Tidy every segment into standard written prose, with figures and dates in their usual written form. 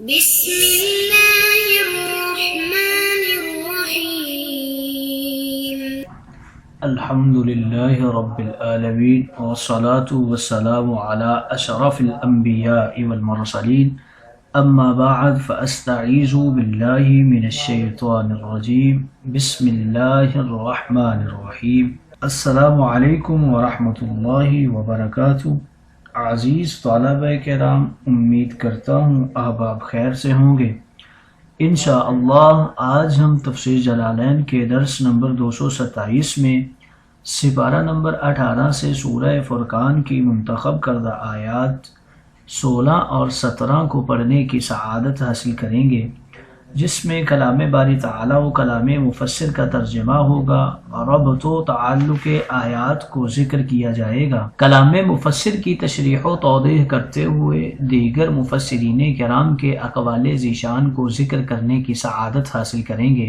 بسم الله الرحمن الرحيم. الحمد لله رب العالمين والصلاة والسلام على أشرف الأنبياء والمرسلين أما بعد فأستعيذ بالله من الشيطان الرجيم بسم الله الرحمن الرحيم. السلام علیکم ورحمۃ اللہ وبرکاتہ. عزیز طلبہ کرام، امید کرتا ہوں احباب خیر سے ہوں گے. انشاءاللہ آج ہم تفسیر جلالین کے درس نمبر 227 میں سپارہ نمبر 18 سے سورہ فرقان کی منتخب کردہ آیات 16 اور 17 کو پڑھنے کی سعادت حاصل کریں گے، جس میں کلام باری تعالیٰ و کلام مفسر کا ترجمہ ہوگا، ربط و تعلق آیات کو ذکر کیا جائے گا. کلام مفسر کی تشریح و توضیح کرتے ہوئے دیگر مفسرین کرام کے اقوال ذیشان کو ذکر کرنے کی سعادت حاصل کریں گے.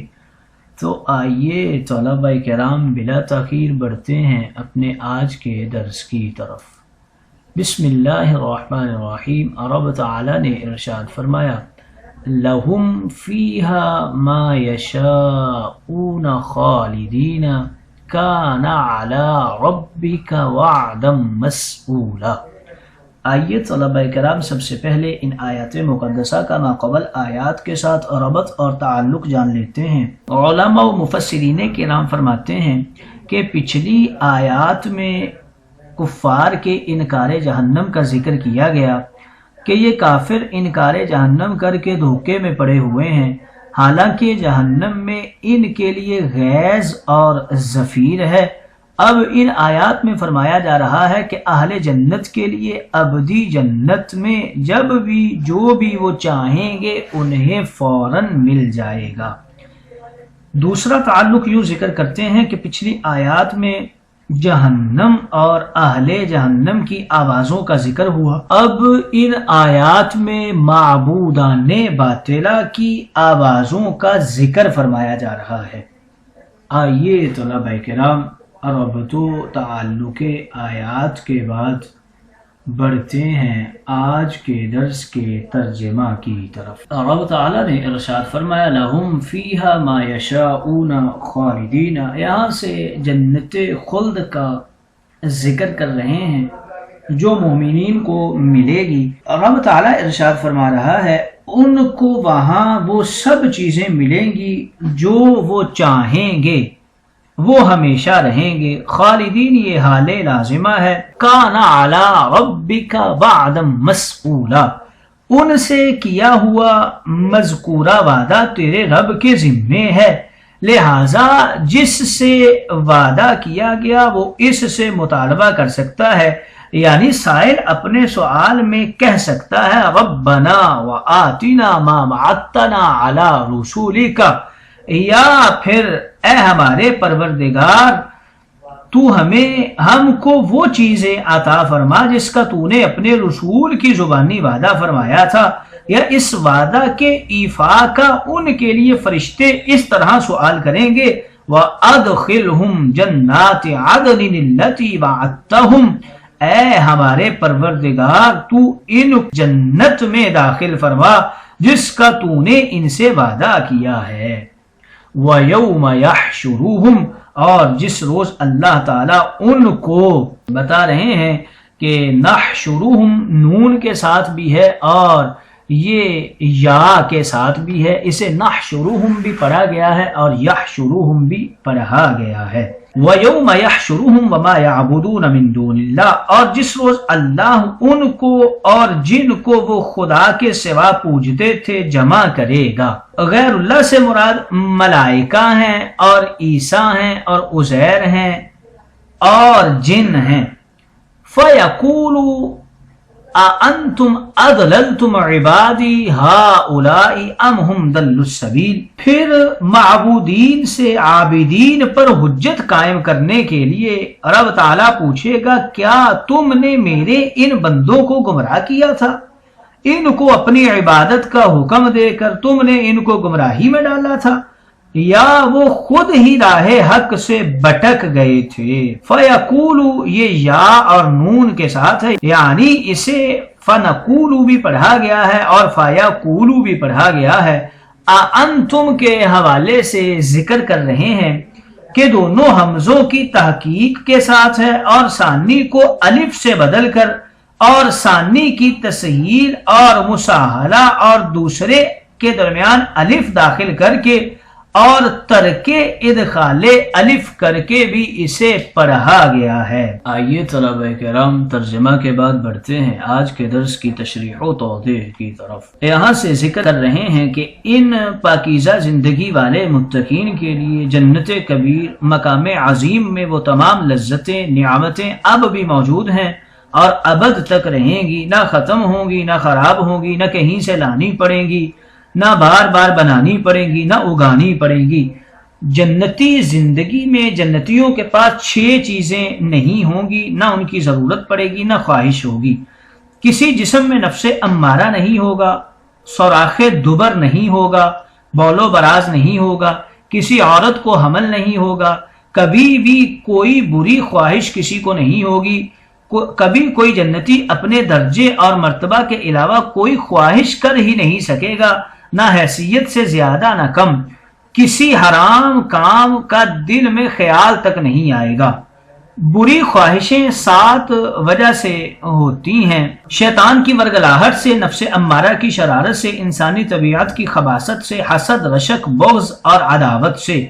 تو آئیے طلبہ کرام بلا تاخیر بڑھتے ہیں اپنے آج کے درس کی طرف. بسم اللہ الرحمن الرحیم. رب تعالیٰ نے ارشاد فرمایا، لہم فیہا ما یشاؤون خالدین کان علی ربک وعدا مسئولا. آئیے طلبہ کرام سب سے پہلے ان آیات مقدسہ کا ماقبل آیات کے ساتھ ربط اور تعلق جان لیتے ہیں. علماء و مفسرین کرام فرماتے ہیں کہ پچھلی آیات میں کفار کے انکار جہنم کا ذکر کیا گیا کہ یہ کافر انکار جہنم کر کے دھوکے میں پڑے ہوئے ہیں، حالانکہ جہنم میں ان کے لیے غیظ اور زفیر ہے. اب ان آیات میں فرمایا جا رہا ہے کہ اہل جنت کے لیے ابدی جنت میں جب بھی جو بھی وہ چاہیں گے انہیں فوراً مل جائے گا. دوسرا تعلق یوں ذکر کرتے ہیں کہ پچھلی آیات میں جہنم اور اہل جہنم کی آوازوں کا ذکر ہوا، اب ان آیات میں معبودان باطلہ کی آوازوں کا ذکر فرمایا جا رہا ہے. آئیے طلبہ کرام ربط و تعلق آیات کے بعد بڑھتے ہیں آج کے درس کے ترجمہ کی طرف. رب تعالیٰ نے ارشاد فرمایا، لہم فیہا ما یشاؤون خالدین. یہاں سے جنت خلد کا ذکر کر رہے ہیں جو مومنین کو ملے گی. رب تعالیٰ ارشاد فرما رہا ہے ان کو وہاں وہ سب چیزیں ملیں گی جو وہ چاہیں گے، وہ ہمیشہ رہیں گے. خالدین یہ حال لازمہ ہے. کان علی ربک وعدا مسئولا، ان سے کیا ہوا مذکورہ وعدہ تیرے رب کے ذمے ہے، لہذا جس سے وعدہ کیا گیا وہ اس سے مطالبہ کر سکتا ہے. یعنی سائل اپنے سوال میں کہہ سکتا ہے ربنا وآتنا ما وعدتنا علی رسولک، یا پھر اے ہمارے پروردگار تو ہم کو وہ چیزیں عطا فرما جس کا تو نے اپنے رسول کی زبانی وعدہ فرمایا تھا. یا اس وعدہ کے ایفاء کا ان کے لیے فرشتے اس طرح سوال کریں گے، وَأَدْخِلْهُمْ جَنَّاتِ عَدْنٍ الَّتِي وَعَدتَّهُمْ، اے ہمارے پروردگار تو ان جنت میں داخل فرما جس کا تو نے ان سے وعدہ کیا ہے. وَيَوْمَ يَحْشُرُهُمْ، اور جس روز اللہ تعالیٰ ان کو بتا رہے ہیں کہ نحشرهم نون کے ساتھ بھی ہے اور یہ یا کے ساتھ بھی ہے، اسے نحشرهم بھی پڑھا گیا ہے اور یحشرهم بھی پڑھا گیا ہے. وَيَوْمَ يَحْشُرُهُمْ وَمَا يَعْبُدُونَ مِن دُونِ اللَّهِ، اور جس روز اللہ ان کو اور جن کو وہ خدا کے سوا پوجتے تھے جمع کرے گا. غیر اللہ سے مراد ملائکہ ہیں اور عیسیٰ ہیں اور عزیر ہیں اور جن ہیں. فَيَقُولُوا أَأَنْتُمْ أَضْلَلْتُمْ عِبَادِي هَؤُلَاءِ أَمْ هُمْ ضَلُّوا السَّبِيلَ، پھر معبودین سے عابدین پر حجت قائم کرنے کے لیے رب تعالیٰ پوچھے گا کیا تم نے میرے ان بندوں کو گمراہ کیا تھا؟ ان کو اپنی عبادت کا حکم دے کر تم نے ان کو گمراہی میں ڈالا تھا، یا وہ خود ہی راہ حق سے بٹک گئے تھے. فَيَقُولُ یہ یا اور نون کے ساتھ ہے، یعنی اسے فنقولو بھی پڑھا گیا ہے اور فیقولو بھی پڑھا گیا ہے۔ انتم کے حوالے سے ذکر کر رہے ہیں کہ دونوں حمزوں کی تحقیق کے ساتھ ہے اور ثانی کو الف سے بدل کر اور ثانی کی تسہیل اور مساہلہ اور دوسرے کے درمیان الف داخل کر کے اور ترک ادخال الف کر کے بھی اسے پڑھا گیا ہے۔ آئیے طلبہ کرام ترجمہ کے بعد بڑھتے ہیں آج کے درس کی تشریح و توضیح کی طرف۔ یہاں سے ذکر کر رہے ہیں کہ ان پاکیزہ زندگی والے متقین کے لیے جنت کبیر مقام عظیم میں وہ تمام لذتیں نعمتیں اب بھی موجود ہیں اور ابد تک رہیں گی، نہ ختم ہوں گی، نہ خراب ہوں گی، نہ کہیں سے لانی پڑیں گی، نہ بار بار بنانی پڑے گی، نہ اگانی پڑے گی۔ جنتی زندگی میں جنتیوں کے پاس 6 چیزیں نہیں ہوں گی، نہ ان کی ضرورت پڑے گی، نہ خواہش ہوگی۔ کسی جسم میں نفس امارہ نہیں ہوگا، سوراخ دبر نہیں ہوگا، بول و براز نہیں ہوگا، کسی عورت کو حمل نہیں ہوگا، کبھی بھی کوئی بری خواہش کسی کو نہیں ہوگی، کبھی کوئی جنتی اپنے درجے اور مرتبہ کے علاوہ کوئی خواہش کر ہی نہیں سکے گا، نہ حیثیت سے زیادہ نہ کم، کسی حرام کام کا دل میں خیال تک نہیں آئے گا۔ بری خواہشیں 7 وجہ سے ہوتی ہیں: شیطان کی ورگلاہٹ سے، نفس امارہ کی شرارت سے، انسانی طبیعت کی خباثت سے، حسد، رشک، بغض اور عداوت سے۔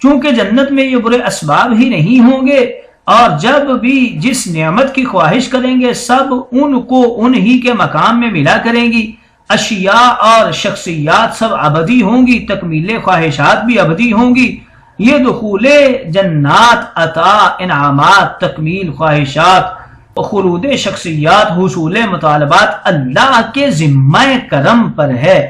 چونکہ جنت میں یہ برے اسباب ہی نہیں ہوں گے اور جب بھی جس نعمت کی خواہش کریں گے سب ان کو انہی کے مقام میں ملا کریں گی۔ اشیاء اور شخصیات سب ابدی ہوں گی، تکمیل خواہشات بھی ابدی ہوں گی۔ یہ دخول جنات، عطا، انعامات، تکمیل خواہشات، خلود شخصیات، حصول مطالبات اللہ کے ذمہ کرم پر ہے،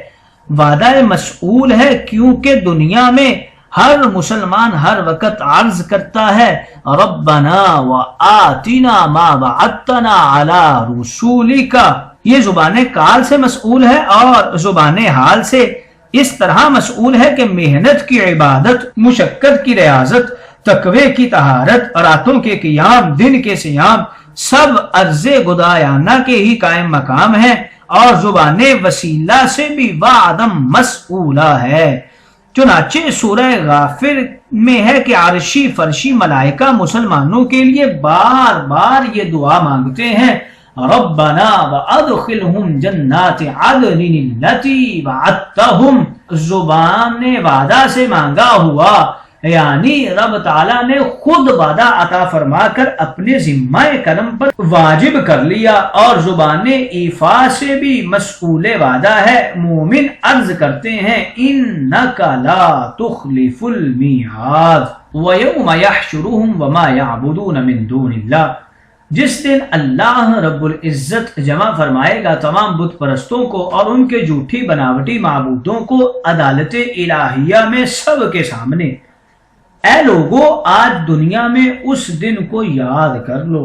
وعدہ مسئول ہے، کیونکہ دنیا میں ہر مسلمان ہر وقت عرض کرتا ہے ربنا وآتنا ما وعدتنا علی رسولک۔ یہ زبان کال سے مسئول ہے اور زبان حال سے اس طرح مسئول ہے کہ محنت کی عبادت، مشقت کی ریاضت، تقوی کی طہارت، راتوں کے قیام، دن کے صیام سب عرض گدایانہ کے ہی قائم مقام ہیں اور زبان وسیلہ سے بھی وعدم مسئولہ ہے۔ چنانچہ سورہ غافر میں ہے کہ عرشی فرشی ملائکہ مسلمانوں کے لیے بار بار یہ دعا مانگتے ہیں ربنا وادخلہم جنات عدن التی وعدتہم۔ زبان وعدہ سے مانگا ہوا یعنی رب تعالیٰ نے خود وعدہ عطا فرما کر اپنے ذمہ کرم پر واجب کر لیا اور زبان ایفا سے بھی مسئول وعدہ ہے۔ مومن عرض کرتے ہیں انک لا تخلف المیعاد ویوم یحشرہم وما یعبدون من دون اللہ۔ جس دن اللہ رب العزت جمع فرمائے گا تمام بت پرستوں کو اور ان کے جھوٹی بناوٹی معبودوں کو عدالت الہیہ میں سب کے سامنے۔ اے لوگو آج دنیا میں اس دن کو یاد کر لو۔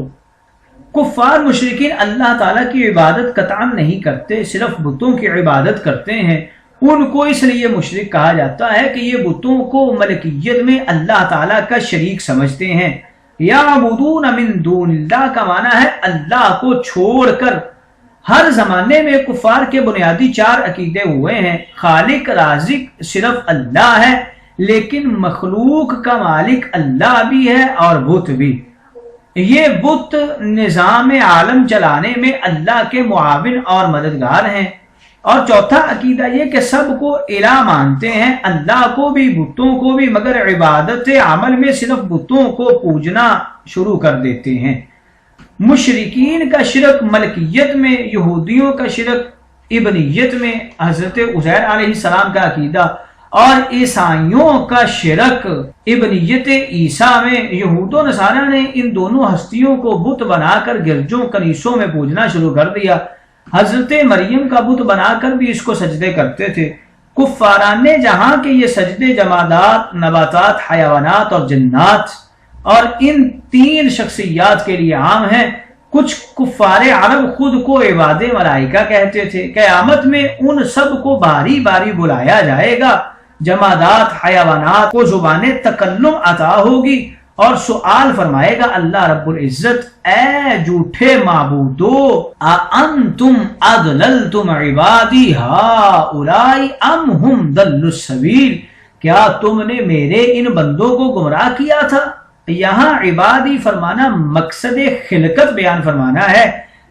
کفار مشرکین اللہ تعالیٰ کی عبادت قطعا نہیں کرتے، صرف بتوں کی عبادت کرتے ہیں۔ ان کو اس لیے مشرک کہا جاتا ہے کہ یہ بتوں کو ملکیت میں اللہ تعالیٰ کا شریک سمجھتے ہیں۔ یعبدون من دون اللہ کا معنی ہے اللہ کو چھوڑ کر۔ ہر زمانے میں کفار کے بنیادی 4 عقیدے ہوئے ہیں۔ خالق رازق صرف اللہ ہے، لیکن مخلوق کا مالک اللہ بھی ہے اور بت بھی۔ یہ بت نظام عالم چلانے میں اللہ کے معاون اور مددگار ہیں۔ اور چوتھا عقیدہ یہ کہ سب کو الہ مانتے ہیں، اللہ کو بھی بتوں کو بھی، مگر عبادت عمل میں صرف بتوں کو پوجنا شروع کر دیتے ہیں۔ مشرکین کا شرک ملکیت میں، یہودیوں کا شرک ابنیت میں، حضرت عزیر علیہ السلام کا عقیدہ، اور عیسائیوں کا شرک ابنیت عیسیٰ میں۔ یہود و نصارہ نے ان دونوں ہستیوں کو بت بنا کر گرجوں کنیسوں میں پوجنا شروع کر دیا۔ حضرت مریم کا بت بنا کر بھی اس کو سجدے کرتے تھے۔ کفاران جہاں کے یہ سجدے جمادات، نباتات، حیوانات اور جنات اور ان 3 شخصیات کے لیے عام ہیں۔ کچھ کفار عرب خود کو عباد ملائکہ کہتے تھے۔ قیامت میں ان سب کو باری باری بلایا جائے گا۔ جمادات، حیوانات کو زبان تکلم عطا ہوگی اور سوال فرمائے گا اللہ رب العزت، اے جھوٹے معبودو، اَأَنْتُمْ أَضْلَلْتُمْ عِبَادِي هَؤُلَاءِ أَمْ هُمْ ضَلُّوا السَّبِيلَ، کیا تم نے میرے ان بندوں کو گمراہ کیا تھا؟ یہاں عبادی فرمانا مقصد خلقت بیان فرمانا ہے،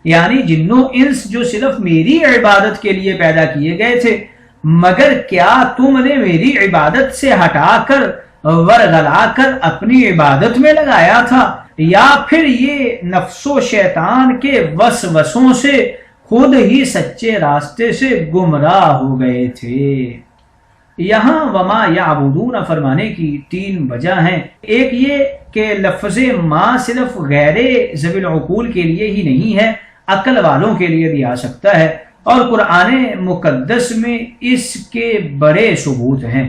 یعنی جنوں انس جو صرف میری عبادت کے لیے پیدا کیے گئے تھے، مگر کیا تم نے میری عبادت سے ہٹا کر ورگلا کر اپنی عبادت میں لگایا تھا، یا پھر یہ نفس و شیطان کے وسوسوں سے خود ہی سچے راستے سے گمراہ ہو گئے تھے؟ یہاں وما یعبدون فرمانے کی 3 وجہ ہیں۔ ایک یہ کہ لفظ ما صرف غیر ذوی العقول کے لیے ہی نہیں ہے، عقل والوں کے لیے بھی آ سکتا ہے، اور قرآن مقدس میں اس کے بڑے ثبوت ہیں۔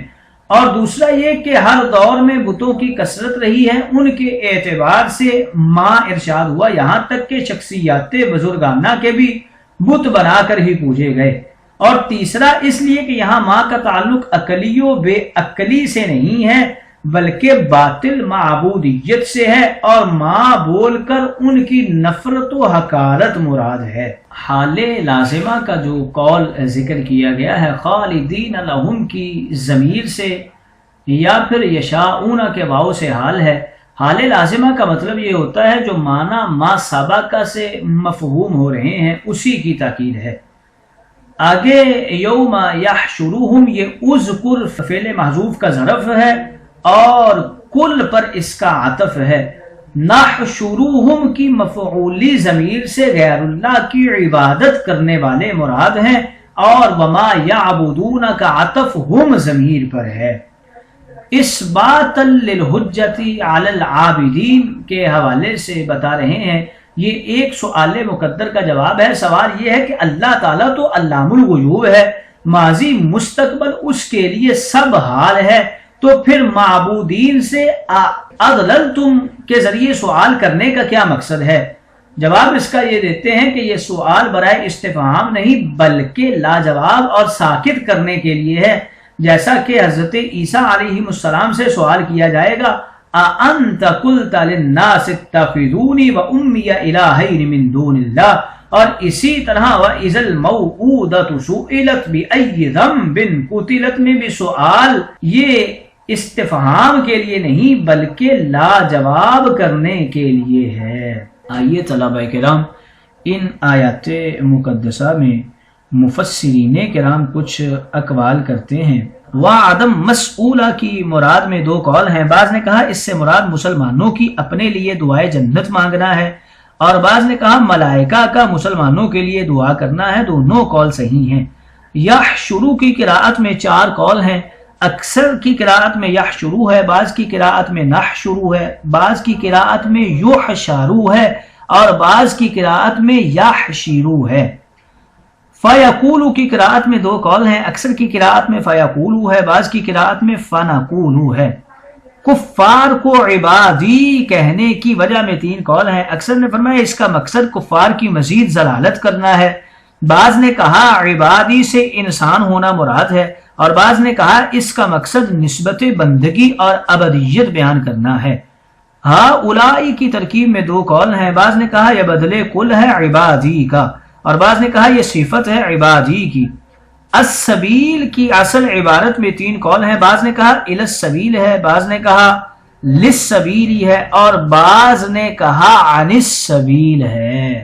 اور دوسرا یہ کہ ہر دور میں بتوں کی کثرت رہی ہے، ان کے اعتبار سے ماں ارشاد ہوا، یہاں تک کہ شخصیات بزرگانہ کے بھی بت بنا کر ہی پوجے گئے۔ اور تیسرا اس لیے کہ یہاں ماں کا تعلق عقلی و بے عقلی سے نہیں ہے، بلکہ باطل معبودیت سے ہے، اور ماں بول کر ان کی نفرت و حقارت مراد ہے۔ حال لازمہ کا جو قول ذکر کیا گیا ہے خالدین لہم کی ضمیر سے یا پھر یشاؤون کے واو سے حال ہے، حال لازمہ کا مطلب یہ ہوتا ہے جو معنی ما سبقہ سے مفہوم ہو رہے ہیں اسی کی تاکید ہے۔ آگے یوم یحشرہم، یہ اذکر فعل محذوف کا ظرف ہے اور کل پر اس کا عطف ہے۔ نحشروہم کی مفعولی ضمیر سے غیر اللہ کی عبادت کرنے والے مراد ہیں، اور وما یعبدون کا عطف ہم ضمیر پر ہے۔ اثبات للحجت علی العابدین کے حوالے سے بتا رہے ہیں، یہ ایک سوال مقدر کا جواب ہے۔ سوال یہ ہے کہ اللہ تعالیٰ تو علام الغیوب ہے، ماضی مستقبل اس کے لیے سب حال ہے، تو پھر معبودین سے اضللتم کے ذریعے سوال کرنے کا کیا مقصد ہے؟ جواب اس کا یہ دیتے ہیں کہ یہ سوال برائے استفہام نہیں بلکہ لاجواب اور ساکت کرنے کے لیے ہے، جیسا کہ حضرت عیسیٰ علیہ السلام سے سوال کیا جائے گا، اَأَنْتَ قُلْتَ لِلنَّاسِ اتَّخِذُونِي وَأُمِّيَ إِلَٰهَيْنِ مِن دُونِ اللَّهِ، اور اسی طرح وَإِذَا الْمَوْءُودَةُ سُئِلَتْ بِأَيِّ ذَنبٍ قُتِلَتْ میں بھی سوال یہ استفہام کے لیے نہیں بلکہ لاجواب کرنے کے لیے ہے۔ آئیے طلبہ کرام، ان آیات مقدسہ میں مفسرین کرام کچھ اقوال کرتے ہیں۔ وعدم مسئولہ کی مراد میں 2 قول ہیں، بعض نے کہا اس سے مراد مسلمانوں کی اپنے لیے دعائے جنت مانگنا ہے، اور بعض نے کہا ملائکہ کا مسلمانوں کے لیے دعا کرنا ہے۔ دونوں قول صحیح ہیں۔ یحشرو کی قراءت میں 4 قول ہیں، اکثر کی قراءت میں یحشرو ہے، بعض کی قراءت میں نحشرو ہے، بعض کی قراءت میں یحشرو ہے، اور بعض کی قراءت میں یحشرو ہے۔ فیقولو کی قراءت میں 2 قول ہیں، اکثر کی قراءت میں فیقولو ہے، بعض کی قراءت میں فنقولو ہے۔ کفار کو عبادی کہنے کی وجہ میں 3 قول ہیں، اکثر نے فرمایا اس کا مقصد کفار کی مزید ضلالت کرنا ہے، بعض نے کہا عبادی سے انسان ہونا مراد ہے، اور بعض نے کہا اس کا مقصد نسبت بندگی اور ابدیت بیان کرنا ہے۔ ہؤلاء کی ترکیب میں 2 قول ہیں، بعض نے کہا یہ بدلے کل ہے عبادی کا، اور بعض نے کہا یہ صفت ہے عبادی کی۔ السبیل کی اصل عبارت میں 3 قول ہیں، بعض نے کہا الی السبیل ہے، بعض نے کہا للسبیل ہے، اور بعض نے کہا عن السبیل ہے۔